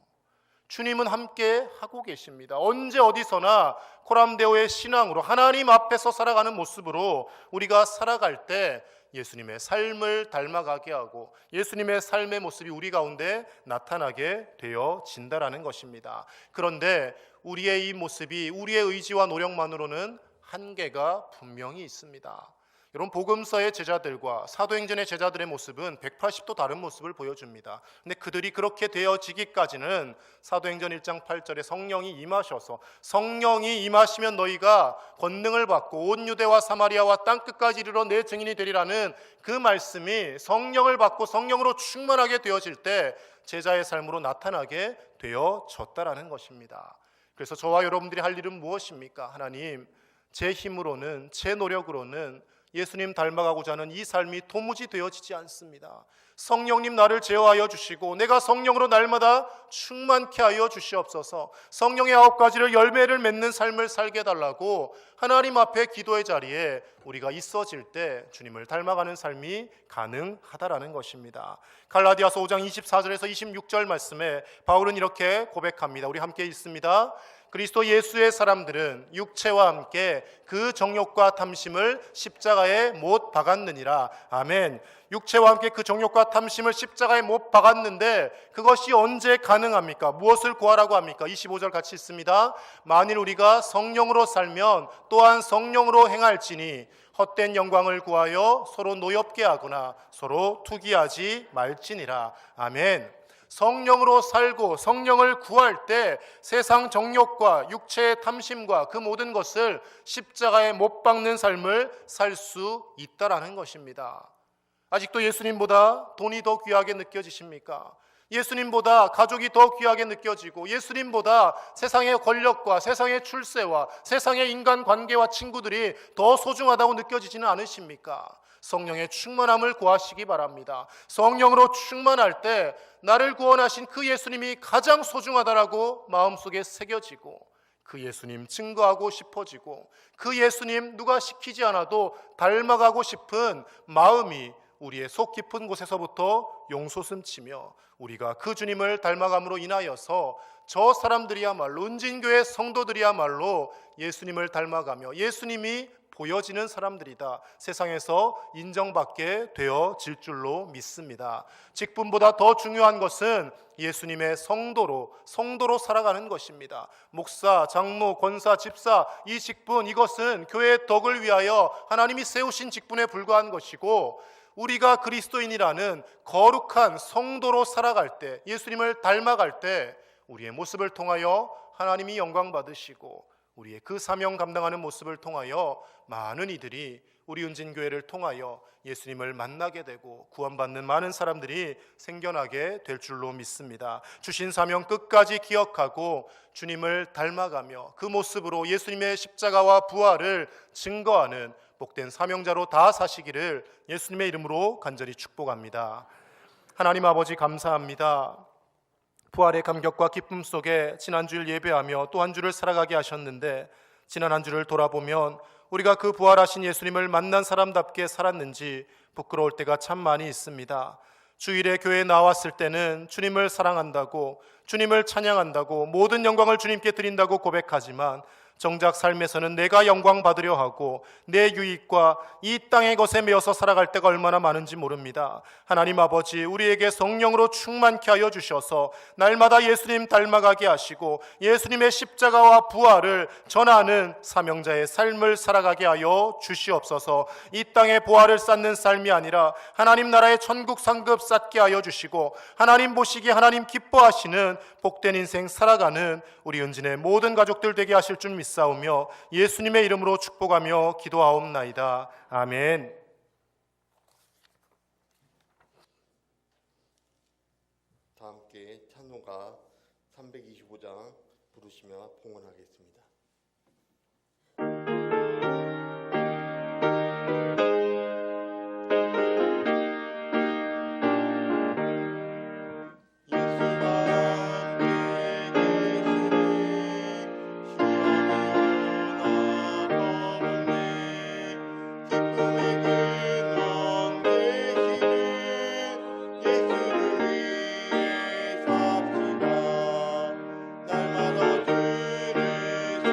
주님은 함께 하고 계십니다. 언제 어디서나 코람데오의 신앙으로 하나님 앞에서 살아가는 모습으로 우리가 살아갈 때 예수님의 삶을 닮아가게 하고 예수님의 삶의 모습이 우리 가운데 나타나게 되어진다라는 것입니다. 그런데 우리의 이 모습이 우리의 의지와 노력만으로는 한계가 분명히 있습니다. 여러분, 복음서의 제자들과 사도행전의 제자들의 모습은 180도 다른 모습을 보여줍니다. 근데 그들이 그렇게 되어지기까지는 사도행전 1장 8절에 성령이 임하셔서 성령이 임하시면 너희가 권능을 받고 온 유대와 사마리아와 땅끝까지 이르러 내 증인이 되리라는 그 말씀이 성령을 받고 성령으로 충만하게 되어질 때 제자의 삶으로 나타나게 되어졌다라는 것입니다. 그래서 저와 여러분들이 할 일은 무엇입니까? 하나님, 제 힘으로는 제 노력으로는 예수님 닮아가고자 하는 이 삶이 도무지 되어지지 않습니다. 성령님 나를 제어하여 주시고 내가 성령으로 날마다 충만케 하여 주시옵소서. 성령의 9가지를 열매를 맺는 삶을 살게 해달라고 하나님 앞에 기도의 자리에 우리가 있어질 때 주님을 닮아가는 삶이 가능하다라는 것입니다. 갈라디아서 5장 24절에서 26절 말씀에 바울은 이렇게 고백합니다. 우리 함께 읽습니다. 그리스도 예수의 사람들은 육체와 함께 그 정욕과 탐심을 십자가에 못 박았느니라. 아멘. 육체와 함께 그 정욕과 탐심을 십자가에 못 박았는데 그것이 언제 가능합니까? 무엇을 구하라고 합니까? 25절 같이 있습니다. 만일 우리가 성령으로 살면 또한 성령으로 행할지니 헛된 영광을 구하여 서로 노엽게 하거나 서로 투기하지 말지니라. 아멘. 성령으로 살고 성령을 구할 때 세상 정욕과 육체의 탐심과 그 모든 것을 십자가에 못 박는 삶을 살 수 있다라는 것입니다. 아직도 예수님보다 돈이 더 귀하게 느껴지십니까? 예수님보다 가족이 더 귀하게 느껴지고 예수님보다 세상의 권력과 세상의 출세와 세상의 인간관계와 친구들이 더 소중하다고 느껴지지는 않으십니까? 성령의 충만함을 구하시기 바랍니다. 성령으로 충만할 때 나를 구원하신 그 예수님이 가장 소중하다라고 마음속에 새겨지고 그 예수님 증거하고 싶어지고 그 예수님 누가 시키지 않아도 닮아가고 싶은 마음이 우리의 속 깊은 곳에서부터 용솟음치며 우리가 그 주님을 닮아감으로 인하여서 저 사람들이야말로 은진교회 성도들이야말로 예수님을 닮아가며 예수님이 보여지는 사람들이다. 세상에서 인정받게 되어질 줄로 믿습니다. 직분보다 더 중요한 것은 예수님의 성도로 살아가는 것입니다. 목사, 장로, 권사, 집사 이 직분 이것은 교회의 덕을 위하여 하나님이 세우신 직분에 불과한 것이고 우리가 그리스도인이라는 거룩한 성도로 살아갈 때 예수님을 닮아갈 때 우리의 모습을 통하여 하나님이 영광 받으시고 우리의 그 사명 감당하는 모습을 통하여 많은 이들이 우리 은진교회를 통하여 예수님을 만나게 되고 구원받는 많은 사람들이 생겨나게 될 줄로 믿습니다. 주신 사명 끝까지 기억하고 주님을 닮아가며 그 모습으로 예수님의 십자가와 부활을 증거하는 복된 사명자로 다 사시기를 예수님의 이름으로 간절히 축복합니다. 하나님 아버지 감사합니다. 부활의 감격과 기쁨 속에 지난 주일 예배하며 또 한 주를 살아가게 하셨는데 지난 한 주를 돌아보면 우리가 그 부활하신 예수님을 만난 사람답게 살았는지 부끄러울 때가 참 많이 있습니다. 주일에 교회에 나왔을 때는 주님을 사랑한다고 주님을 찬양한다고 모든 영광을 주님께 드린다고 고백하지만 정작 삶에서는 내가 영광 받으려 하고 내 유익과 이 땅의 것에 매여서 살아갈 때가 얼마나 많은지 모릅니다. 하나님 아버지 우리에게 성령으로 충만케 하여 주셔서 날마다 예수님 닮아가게 하시고 예수님의 십자가와 부활을 전하는 사명자의 삶을 살아가게 하여 주시옵소서. 이 땅에 부활을 쌓는 삶이 아니라 하나님 나라의 천국 상급 쌓게 하여 주시고 하나님 보시기에 하나님 기뻐하시는 복된 인생 살아가는 우리 은진의 모든 가족들 되게 하실 줄 믿사오며 예수님의 이름으로 축복하며 기도하옵나이다. 아멘. 다 함께 찬송가 325장 부르시며 봉헌하겠습니다. 예수를 위해 삽시다. 날마다 주를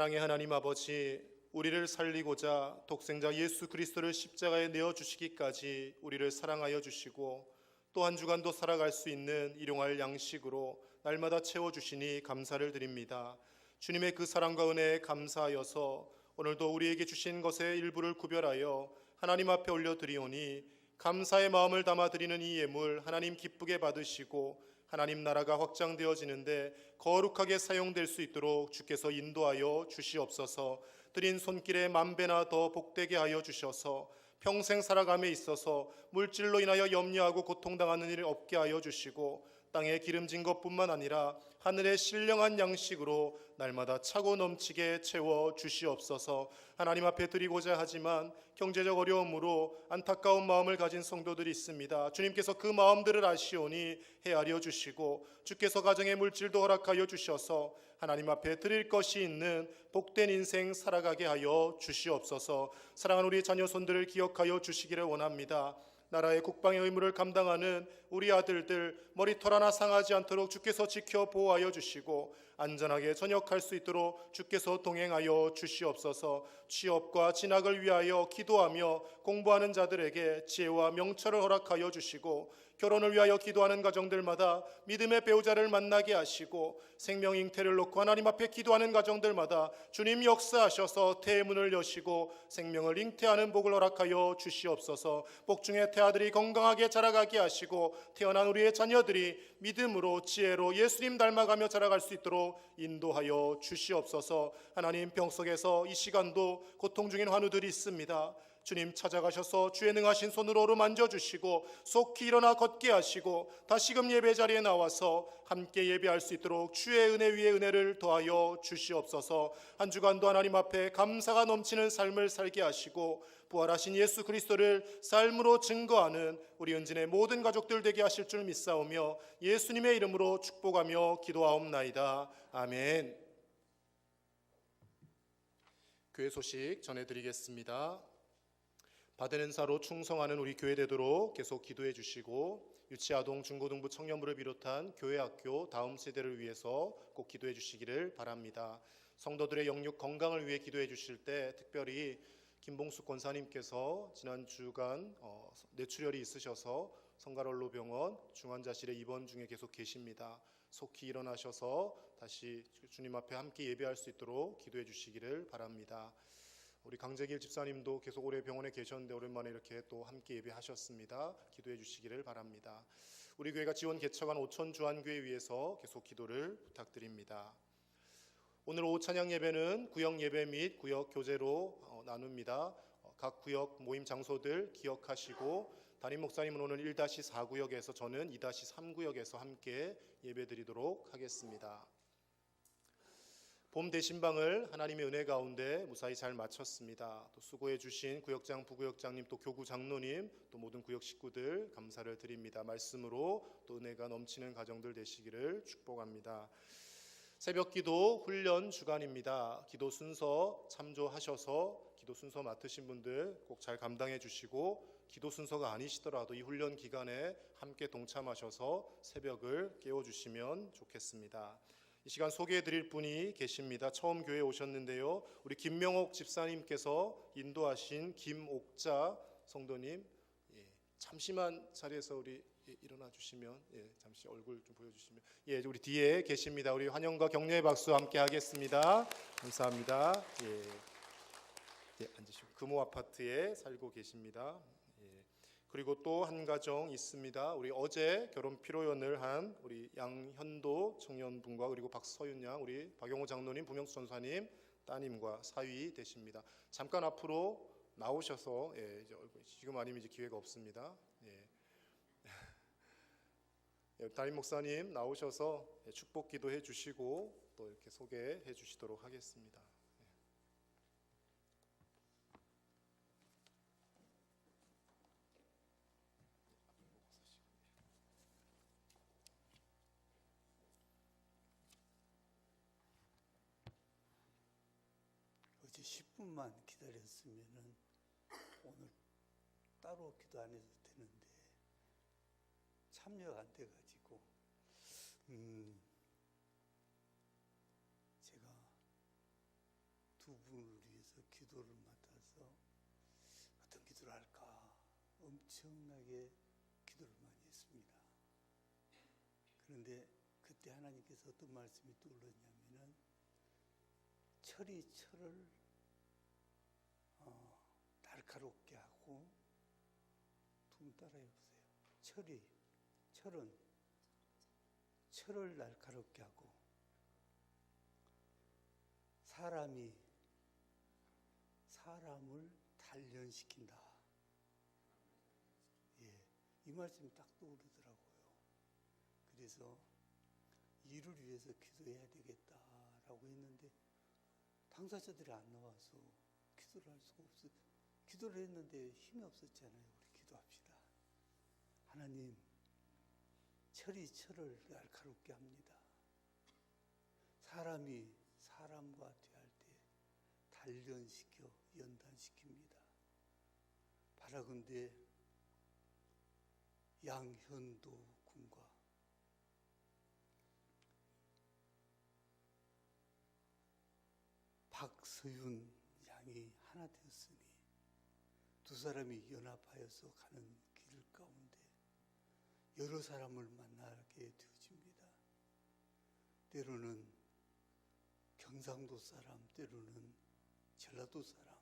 사랑의 하나님 아버지, 우리를 살리고자 독생자 예수 그리스도를 십자가에 내어 주시기까지 우리를 사랑하여 주시고 또 한 주간도 살아갈 수 있는 일용할 양식으로 날마다 채워 주시니 감사를 드립니다. 주님의 그 사랑과 은혜에 감사하여서 오늘도 우리에게 주신 것의 일부를 구별하여 하나님 앞에 올려드리오니 감사의 마음을 담아 드리는 이 예물 하나님 기쁘게 받으시고 하나님 나라가 확장되어지는데 거룩하게 사용될 수 있도록 주께서 인도하여 주시옵소서. 드린 손길에 만배나 더 복되게 하여 주셔서 평생 살아감에 있어서 물질로 인하여 염려하고 고통당하는 일을 없게 하여 주시고 땅에 기름진 것뿐만 아니라 하늘의 신령한 양식으로 날마다 차고 넘치게 채워 주시옵소서. 하나님 앞에 드리고자 하지만 경제적 어려움으로 안타까운 마음을 가진 성도들이 있습니다. 주님께서 그 마음들을 아시오니 헤아려 주시고 주께서 가정의 물질도 허락하여 주셔서 하나님 앞에 드릴 것이 있는 복된 인생 살아가게 하여 주시옵소서. 사랑하는 우리 자녀 손들을 기억하여 주시기를 원합니다. 나라의 국방의 의무를 감당하는 우리 아들들 머리털 하나 상하지 않도록 주께서 지켜 보호하여 주시고 안전하게 전역할 수 있도록 주께서 동행하여 주시옵소서. 취업과 진학을 위하여 기도하며 공부하는 자들에게 지혜와 명철을 허락하여 주시고 결혼을 위하여 기도하는 가정들마다 믿음의 배우자를 만나게 하시고 생명 잉태를 놓고 하나님 앞에 기도하는 가정들마다 주님 역사하셔서 태의 문을 여시고 생명을 잉태하는 복을 허락하여 주시옵소서. 복중의 태아들이 건강하게 자라가게 하시고 태어난 우리의 자녀들이 믿음으로 지혜로 예수님 닮아가며 자라갈 수 있도록 인도하여 주시옵소서. 하나님, 병 속에서 이 시간도 고통 중인 환우들이 있습니다. 주님 찾아가셔서 주의 능하신 손으로 어루만져주시고 속히 일어나 걷게 하시고 다시금 예배 자리에 나와서 함께 예배할 수 있도록 주의 은혜 위에 은혜를 더하여 주시옵소서. 한 주간도 하나님 앞에 감사가 넘치는 삶을 살게 하시고 부활하신 예수 그리스도를 삶으로 증거하는 우리 은진의 모든 가족들 되게 하실 줄 믿사오며 예수님의 이름으로 축복하며 기도하옵나이다. 아멘. 교회 소식 전해드리겠습니다. 받은 은사로 충성하는 우리 교회 되도록 계속 기도해 주시고 유치아동 중고등부 청년부를 비롯한 교회 학교 다음 세대를 위해서 꼭 기도해 주시기를 바랍니다. 성도들의 영육 건강을 위해 기도해 주실 때 특별히 김봉숙 권사님께서 지난 주간 뇌출혈이 있으셔서 성가롤로병원 중환자실에 입원 중에 계속 계십니다. 속히 일어나셔서 다시 주님 앞에 함께 예배할 수 있도록 기도해 주시기를 바랍니다. 우리 강재길 집사님도 계속 오래 병원에 계셨는데 오랜만에 이렇게 또 함께 예배하셨습니다. 기도해 주시기를 바랍니다. 우리 교회가 지원 개척한 오천 주한교회 위해서 계속 기도를 부탁드립니다. 오늘 오후 찬양 예배는 구역 예배 및 구역 교제로 나눕니다. 각 구역 모임 장소들 기억하시고 담임 목사님은 오늘 1-4구역에서 저는 2-3구역에서 함께 예배드리도록 하겠습니다. 봄 대신방을 하나님의 은혜 가운데 무사히 잘 마쳤습니다. 또 수고해 주신 구역장, 부구역장님, 또 교구 장로님, 또 모든 구역 식구들 감사를 드립니다. 말씀으로 또 은혜가 넘치는 가정들 되시기를 축복합니다. 새벽기도 훈련 주간입니다. 기도 순서 참조하셔서 기도 순서 맡으신 분들 꼭 잘 감당해 주시고 기도 순서가 아니시더라도 이 훈련 기간에 함께 동참하셔서 새벽을 깨워주시면 좋겠습니다. 이 시간 소개해드릴 분이 계십니다. 처음 교회에 오셨는데요. 우리 김명옥 집사님께서 인도하신 김옥자 성도님, 잠시만 자리에서 우리 일어나 주시면, 잠시 얼굴 좀 보여주시면, 우리 뒤에 계십니다. 우리 환영과 격려의 박수 함께 하겠습니다. 감사합니다. 앉으시고 금호 아파트에 살고 계십니다. 그리고 또 한 가정 있습니다. 우리 어제 결혼 피로연을 한 우리 양현도 청년분과 그리고 박서윤 양, 우리 박용호 장로님, 부명수 전사님 따님과 사위 되십니다. 잠깐 앞으로 나오셔서 이제 지금 아니면 이제 기회가 없습니다. 담임 목사님 나오셔서 축복 기도해 주시고 또 이렇게 소개해 주시도록 하겠습니다. 어제 10분만 기다렸으면은 오늘 따로 기도 안 해도 되는데 참여가 안 돼가지고 제가 엄청나게 기도를 많이 했습니다. 그런데 그때 하나님께서 어떤 말씀이 떠올랐냐면은 철이 철을 날카롭게 하고, 두 분 따라해 보세요. 철은 철을 날카롭게 하고, 사람이 사람을 단련시킨다. 예, 이 말씀이 딱 떠오르더라고요. 그래서 이를 위해서 기도해야 되겠다라고 했는데 당사자들이 안 나와서 기도를 할 수가 없어요. 기도를 했는데 힘이 없었잖아요. 우리 기도합시다. 하나님, 철이 철을 날카롭게 합니다. 사람이 사람과 대할 때 단련시켜 연단시킵니다. 바라건대 양현도 군과 박서윤 양이 하나 되었으니 두 사람이 연합하여서 가는 길 가운데 여러 사람을 만나게 되어집니다. 때로는 경상도 사람, 때로는 전라도 사람,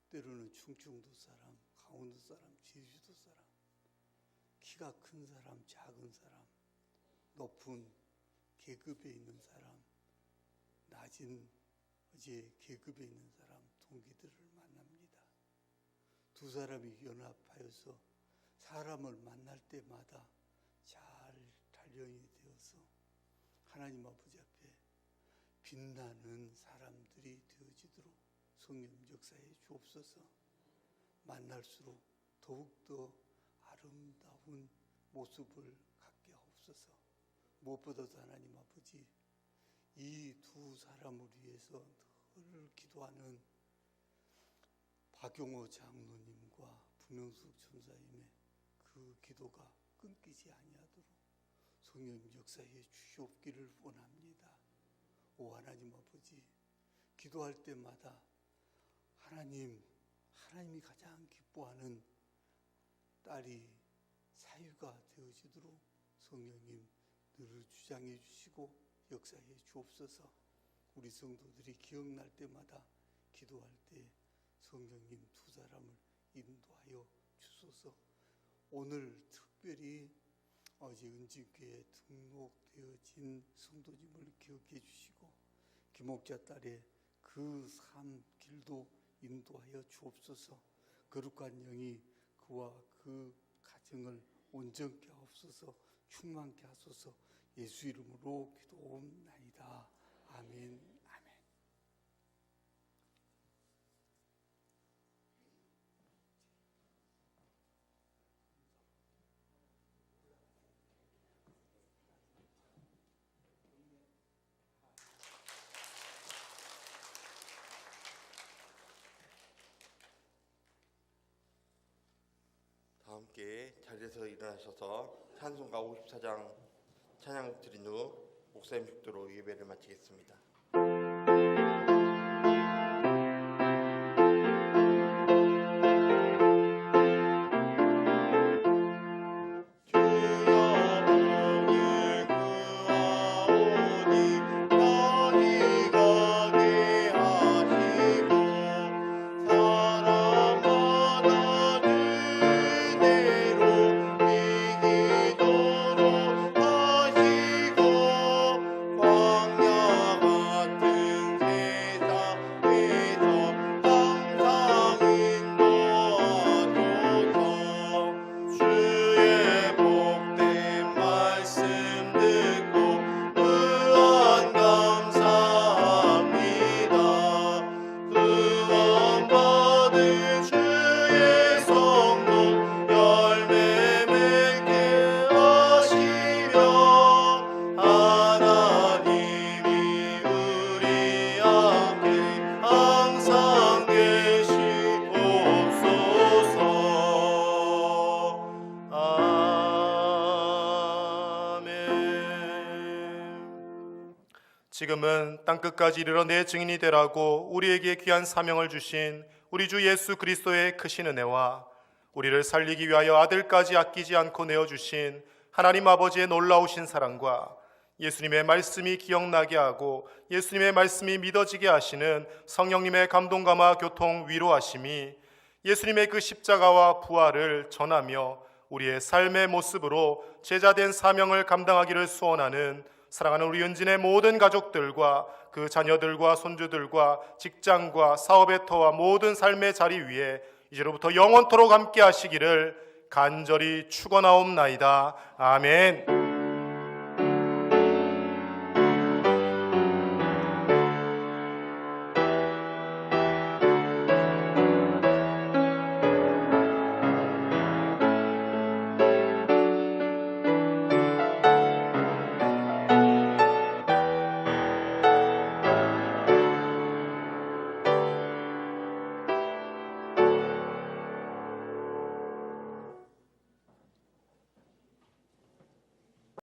때로는 충청도 사람, 강원도 사람, 제주도 사람, 키가 큰 사람, 작은 사람, 높은 계급에 있는 사람, 낮은 이제 계급에 있는 사람, 동기들을 만납니다. 두 사람이 연합하여서 사람을 만날 때마다 잘 단련이 되어서 하나님 아버지 앞에 빛나는 사람들이 되어지도록 성령 역사해 주옵소서. 만날수록 더욱더 아름다운 모습을 갖게 하옵소서. 무엇보다도 하나님 아버지, 이 두 사람을 위해서 늘 기도하는 박용호 장로님과 부명숙 전사님의 그 기도가 끊기지 아니하도록 성령 역사해 주시옵기를 원합니다. 오 하나님 아버지, 기도할 때마다 하나님이 가장 기뻐하는 딸이 사유가 되어지도록 성령님 늘 주장해 주시고 역사해 주옵소서. 우리 성도들이 기억날 때마다 기도할 때 성령님 두 사람을 인도하여 주소서. 오늘 특별히 어제 은지교회에 등록되어진 성도님을 기억해 주시고 김옥자 딸의 그 삶 길도 인도하여 주옵소서. 거룩한 영이 그와 그 가정을 온전케 하옵소서. 충만케 하소서. 예수 이름으로 기도옵나이다. 아멘. 아멘. 다 함께 자리에서 일어나셔서 찬송가 54장 찬양 드린 후 목사님 축도로 예배를 마치겠습니다. 지금은 땅끝까지 이르러 내 증인이 되라고 우리에게 귀한 사명을 주신 우리 주 예수 그리스도의 크신 은혜와 우리를 살리기 위하여 아들까지 아끼지 않고 내어주신 하나님 아버지의 놀라우신 사랑과 예수님의 말씀이 기억나게 하고 예수님의 말씀이 믿어지게 하시는 성령님의 감동감화 교통 위로하심이 예수님의 그 십자가와 부활을 전하며 우리의 삶의 모습으로 제자된 사명을 감당하기를 소원하는 사랑하는 우리 은진의 모든 가족들과 그 자녀들과 손주들과 직장과 사업의 터와 모든 삶의 자리 위에 이제로부터 영원토록 함께 하시기를 간절히 축원하옵나이다. 아멘.